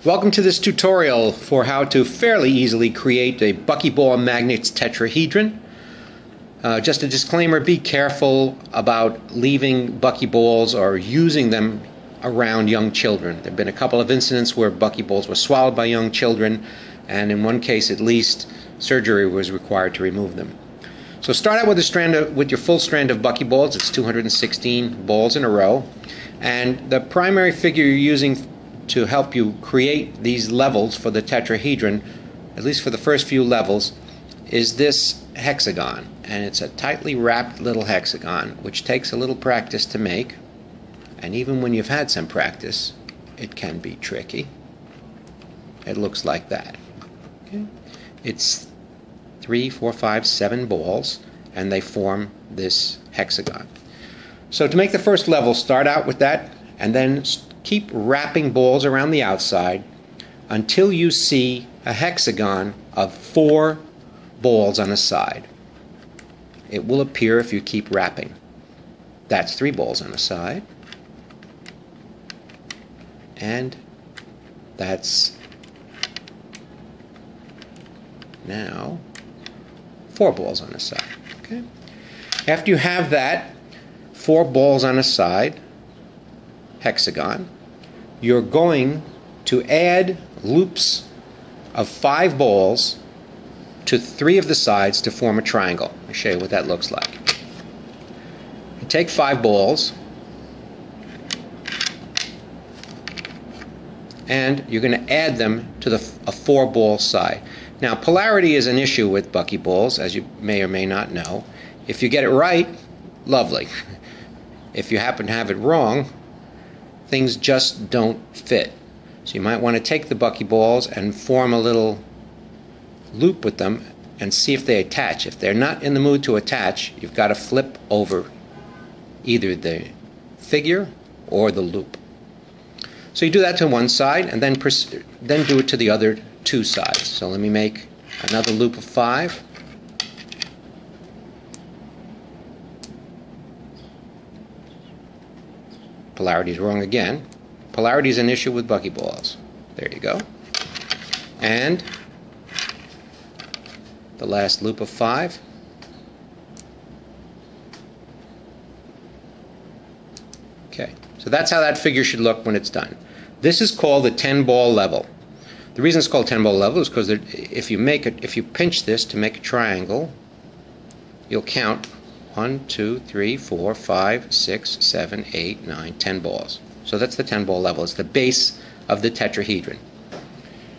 Welcome to this tutorial for how to fairly easily create a Buckyball magnets tetrahedron. Just a disclaimer, be careful about leaving Buckyballs or using them around young children. There have been a couple of incidents where Buckyballs were swallowed by young children, and in one case at least, surgery was required to remove them. So start out with your full strand of Buckyballs. It's 216 balls in a row, and the primary figure you're using to help you create these levels for the tetrahedron, at least for the first few levels, is this hexagon. And it's a tightly wrapped little hexagon, which takes a little practice to make. And even when you've had some practice, it can be tricky. It looks like that. Okay. It's 3, 4, 5, 7 balls, and they form this hexagon. So to make the first level, start out with that, and then keep wrapping balls around the outside until you see a hexagon of 4 balls on a side. It will appear if you keep wrapping. That's 3 balls on a side. And that's now 4 balls on a side. Okay? After you have that 4 balls on a side hexagon, you're going to add loops of 5 balls to 3 of the sides to form a triangle. I'll show you what that looks like. You take 5 balls and you're going to add them to a 4-ball side. Now, polarity is an issue with Buckyballs, as you may or may not know. If you get it right, lovely. If you happen to have it wrong, things just don't fit. So you might want to take the Buckyballs and form a little loop with them and see if they attach. If they're not in the mood to attach, you've got to flip over either the figure or the loop. So you do that to one side and then do it to the other 2 sides. So let me make another loop of 5. Polarity is wrong again. Polarity is an issue with Buckyballs. There you go. And the last loop of 5. Okay, so that's how that figure should look when it's done. This is called the 10-ball level. The reason it's called 10-ball level is because if you pinch this to make a triangle, you'll count 1, 2, 3, 4, 5, 6, 7, 8, 9, 10 balls. So that's the 10-ball level. It's the base of the tetrahedron.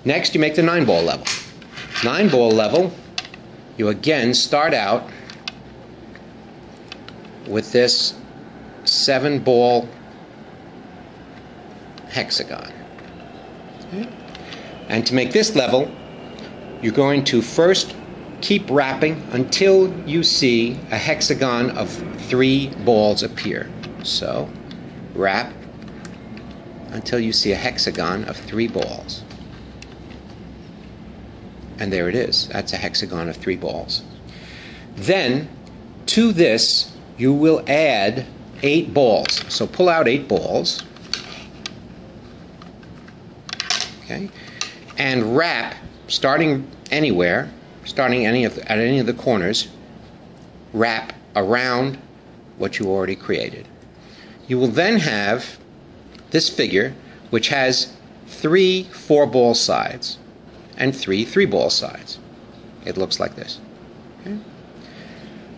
Next, you make the 9-ball level. 9-ball level, you again start out with this 7-ball hexagon. Okay. And to make this level, you're going to first keep wrapping until you see a hexagon of 3 balls appear. So wrap until you see a hexagon of 3 balls. And there it is. That's a hexagon of 3 balls. Then to this you will add 8 balls. So pull out 8 balls. Okay? And wrap, starting anywhere, starting at any of the corners, wrap around what you already created. You will then have this figure which has 3 4-ball sides and 3 3-ball sides. It looks like this. Okay.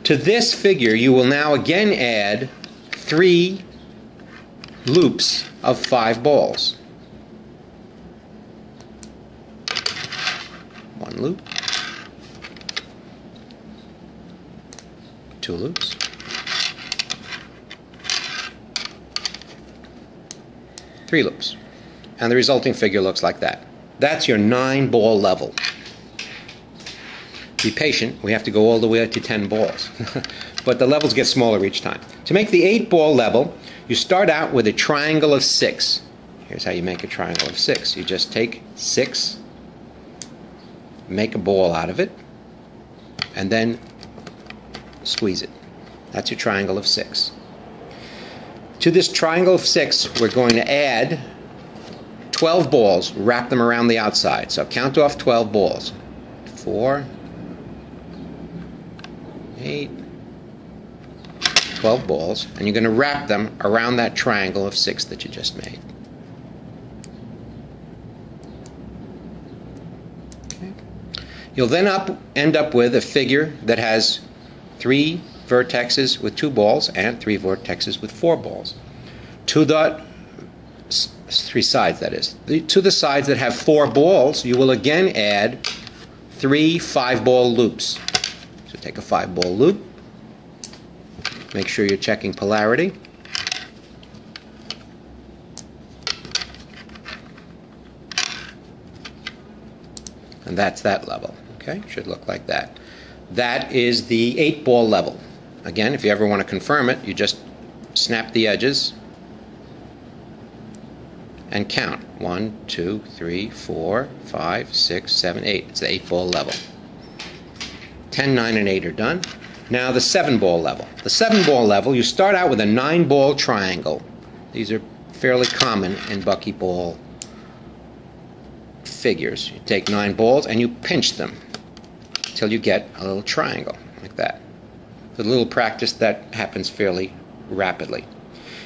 To this figure you will now again add 3 loops of 5 balls. 1 loop, 2 loops, 3 loops, and the resulting figure looks like that. That's your 9-ball level. Be patient, we have to go all the way to 10 balls. But the levels get smaller each time. To make the 8-ball level, you start out with a triangle of 6. Here's how you make a triangle of 6. You just take 6, make a ball out of it, and then squeeze it. That's your triangle of 6. To this triangle of 6, we're going to add 12 balls, wrap them around the outside. So count off 12 balls. 4, 8, 12 balls, and you're going to wrap them around that triangle of 6 that you just made. Okay. You'll then end up with a figure that has 3 vertexes with 2 balls and 3 vertexes with 4 balls. To the 3 sides, that is. To the sides that have 4 balls, you will again add 3 5-ball loops. So take a 5-ball loop. Make sure you're checking polarity. And that's that level. Okay, should look like that. That is the 8-ball level. Again, if you ever want to confirm it, you just snap the edges and count. 1, 2, 3, 4, 5, 6, 7, 8. It's the 8-ball level. 10, 9, and 8 are done. Now the 7-ball level. The 7-ball level, you start out with a 9-ball triangle. These are fairly common in buckyball figures. You take 9 balls and you pinch them until you get a little triangle like that. With a little practice, that happens fairly rapidly.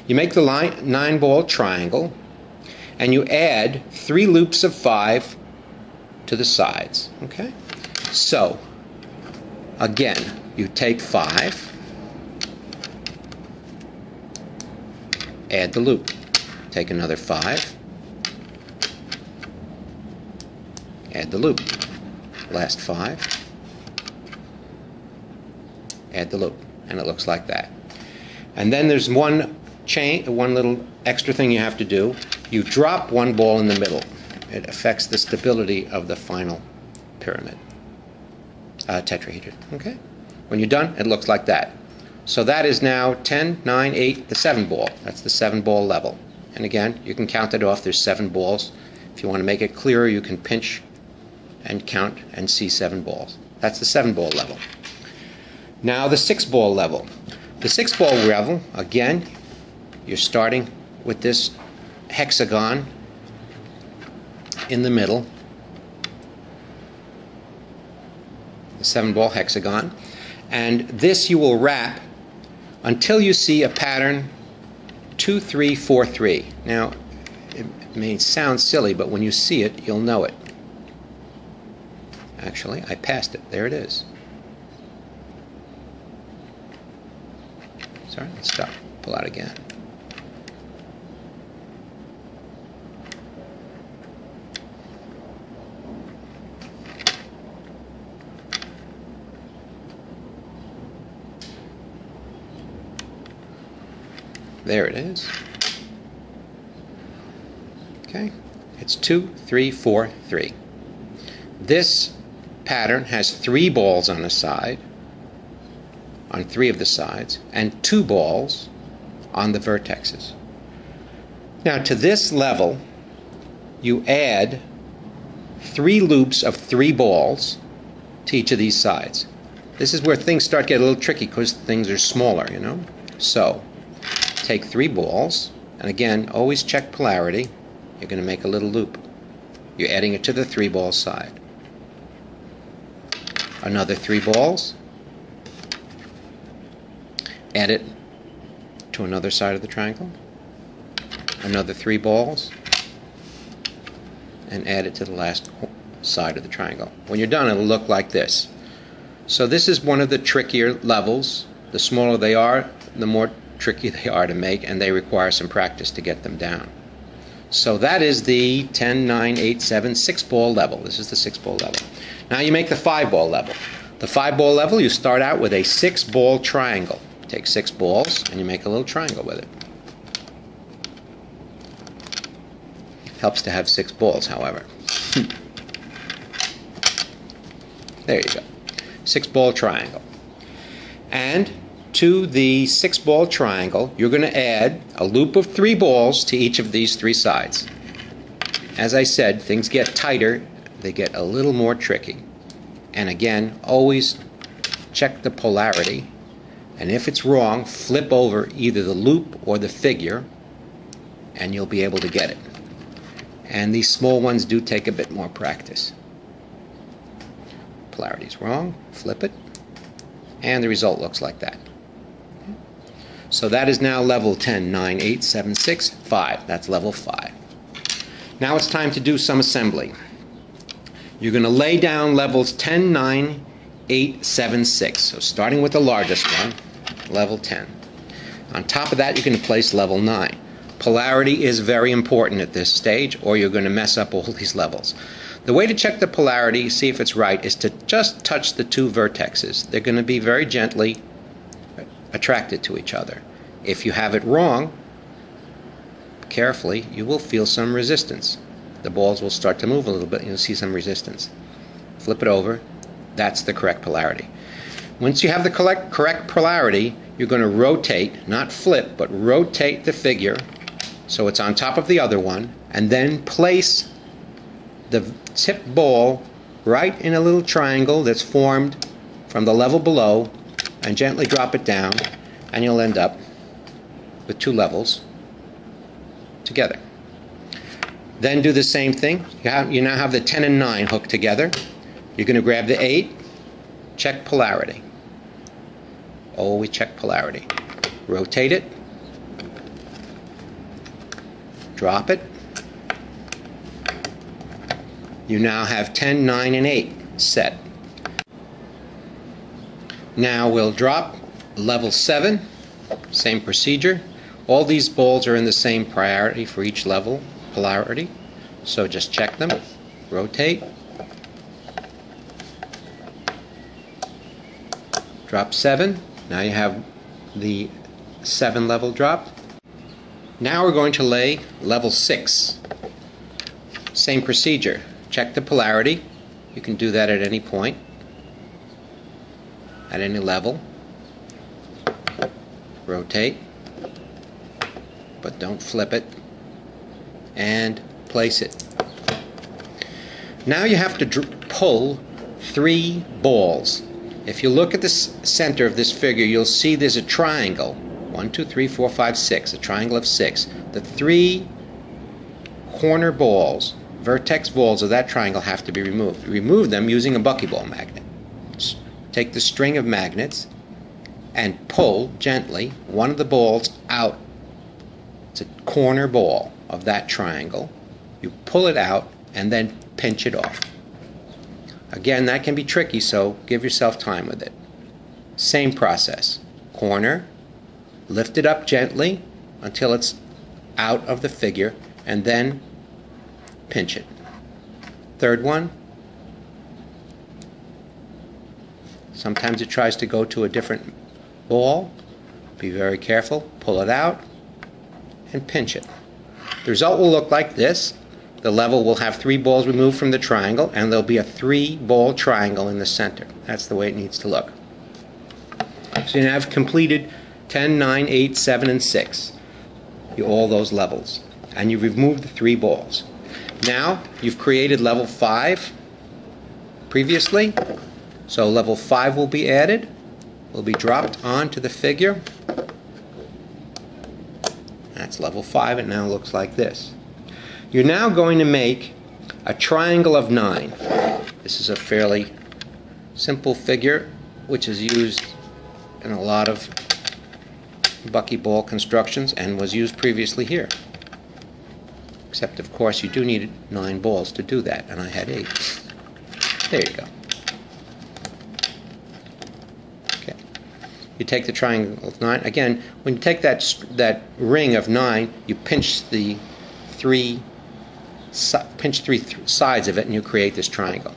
You make the 9-ball triangle and you add 3 loops of 5 to the sides. Okay? So, again, you take 5, add the loop. Take another 5, add the loop. Last 5, add the loop. And it looks like that. And then there's one little extra thing you have to do. You drop 1 ball in the middle. It affects the stability of the final pyramid. Tetrahedron. Okay? When you're done, it looks like that. So that is now 10, 9, 8, the 7-ball. That's the 7-ball level. And again, you can count it off. There's 7 balls. If you want to make it clearer, you can pinch and count and see 7 balls. That's the 7-ball level. Now the 6-ball level. The 6-ball level, again, you're starting with this hexagon in the middle. The 7-ball hexagon. And this you will wrap until you see a pattern 2, 3, 4, 3. Now, it may sound silly, but when you see it, you'll know it. Actually, I passed it. There it is. Sorry, let's stop. Pull out again. There it is. Okay, it's 2, 3, 4, 3. This pattern has 3 balls on the side, on 3 of the sides, and 2 balls on the vertexes. Now to this level, you add 3 loops of 3 balls to each of these sides. This is where things start getting a little tricky because things are smaller, you know. So, take 3 balls, and again, always check polarity. You're going to make a little loop. You're adding it to the 3-ball side. Another 3 balls. Add it to another side of the triangle. Another 3 balls. And add it to the last side of the triangle. When you're done, it'll look like this. So this is one of the trickier levels. The smaller they are, the more tricky they are to make, and they require some practice to get them down. So that is the 10, 9, 8, 7, 6-ball level. This is the 6-ball level. Now you make the 5-ball level. The 5-ball level, you start out with a 6-ball triangle. Take 6 balls and you make a little triangle with it. Helps to have 6 balls, however. There you go. 6-ball triangle. And to the 6-ball triangle, you're going to add a loop of 3 balls to each of these 3 sides. As I said, things get tighter, they get a little more tricky. And again, always check the polarity, and if it's wrong, flip over either the loop or the figure, and you'll be able to get it. And these small ones do take a bit more practice. Polarity is wrong. Flip it. And the result looks like that. So that is now level 10, 9, 8, 7, 6, 5. That's level 5. Now it's time to do some assembly. You're going to lay down levels 10, 9, 8, 7, 6. So starting with the largest one, level 10. On top of that, you're going to place level 9. Polarity is very important at this stage, or you're going to mess up all these levels. The way to check the polarity, see if it's right, is to just touch the two vertexes. They're going to be very gently attracted to each other. If you have it wrong, carefully, you will feel some resistance. The balls will start to move a little bit and you'll see some resistance. Flip it over. That's the correct polarity. Once you have the correct polarity, you're going to rotate, not flip, but rotate the figure so it's on top of the other one, and then place the tip ball right in a little triangle that's formed from the level below, and gently drop it down, and you'll end up with two levels together. Then do the same thing. You now have the 10 and 9 hooked together. You're going to grab the 8, check polarity. Always check polarity. Rotate it, drop it. You now have 10, 9, and 8 set. Now we'll drop level 7, same procedure. All these balls are in the same priority for each level, polarity. So just check them, rotate, drop 7. Now you have the 7 level dropped. Now we're going to lay level 6. Same procedure. Check the polarity. You can do that at any point, at any level. Rotate, but don't flip it, and place it. Now you have to pull 3 balls. If you look at the center of this figure, you'll see there's a triangle. 1, 2, 3, 4, 5, 6. A triangle of 6. The 3 corner balls, vertex balls of that triangle, have to be removed. Remove them using a buckyball magnet. Take the string of magnets and pull gently one of the balls out. It's a corner ball of that triangle. You pull it out and then pinch it off. Again, that can be tricky, so give yourself time with it. Same process. Corner, lift it up gently until it's out of the figure, and then pinch it. Third one. Sometimes it tries to go to a different ball. Be very careful. Pull it out and pinch it. The result will look like this. The level will have 3 balls removed from the triangle, and there'll be a 3-ball triangle in the center. That's the way it needs to look. So you now have completed 10, 9, 8, 7, and 6. All those levels. And you've removed the 3 balls. Now you've created level 5 previously. So level 5 will be added. Will be dropped onto the figure. That's level 5. It now looks like this. You're now going to make a triangle of 9. This is a fairly simple figure which is used in a lot of buckyball constructions and was used previously here. Except, of course, you do need 9 balls to do that, and I had 8. There you go. Okay. You take the triangle of 9. Again, when you take that ring of 9, you pinch the 3 sides of it, and you create this triangle.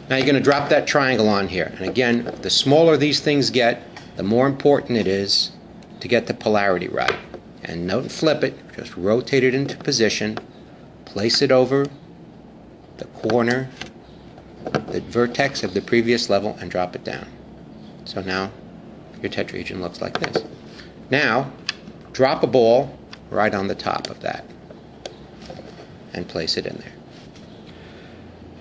Now you're going to drop that triangle on here. And again, the smaller these things get, the more important it is to get the polarity right. And don't flip it, just rotate it into position, place it over the corner, the vertex of the previous level, and drop it down. So now your tetrahedron looks like this. Now drop a ball right on the top of that and place it in there.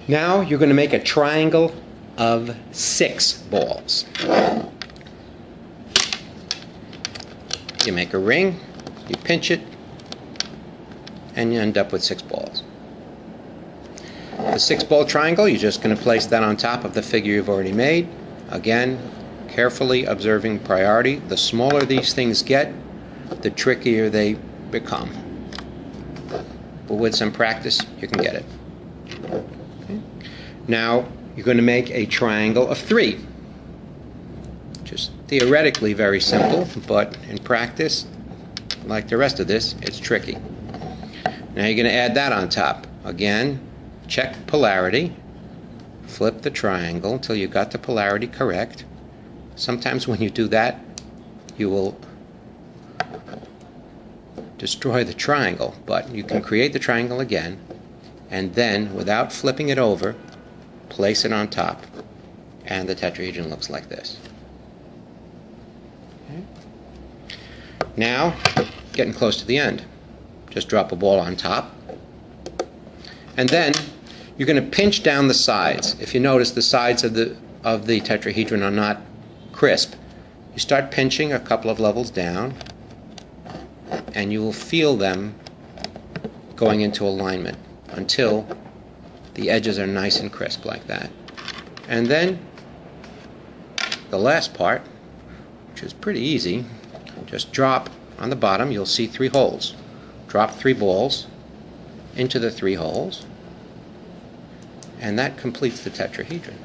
Now you're going to make a triangle of 6 balls. You make a ring, you pinch it, and you end up with 6 balls. The 6-ball triangle, you're just going to place that on top of the figure you've already made. Again, carefully observing priority. The smaller these things get, the trickier they become. But with some practice, you can get it. Okay. Now, you're going to make a triangle of 3. Just theoretically very simple, but in practice, like the rest of this, it's tricky. Now you're going to add that on top. Again, check polarity. Flip the triangle until you got the polarity correct. Sometimes when you do that, you will destroy the triangle, but you can create the triangle again, and then, without flipping it over, place it on top, and the tetrahedron looks like this. Okay. Now, getting close to the end. Just drop a ball on top, and then you're going to pinch down the sides. If you notice, the sides of the tetrahedron are not crisp. You start pinching a couple of levels down, and you will feel them going into alignment until the edges are nice and crisp like that. And then the last part, which is pretty easy, just drop on the bottom. You'll see 3 holes. Drop 3 balls into the 3 holes, and that completes the tetrahedron.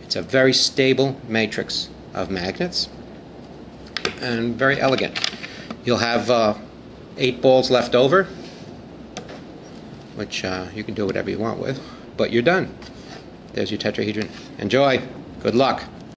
It's a very stable matrix of magnets and very elegant. You'll have 8 balls left over, which you can do whatever you want with, but you're done. There's your tetrahedron. Enjoy. Good luck.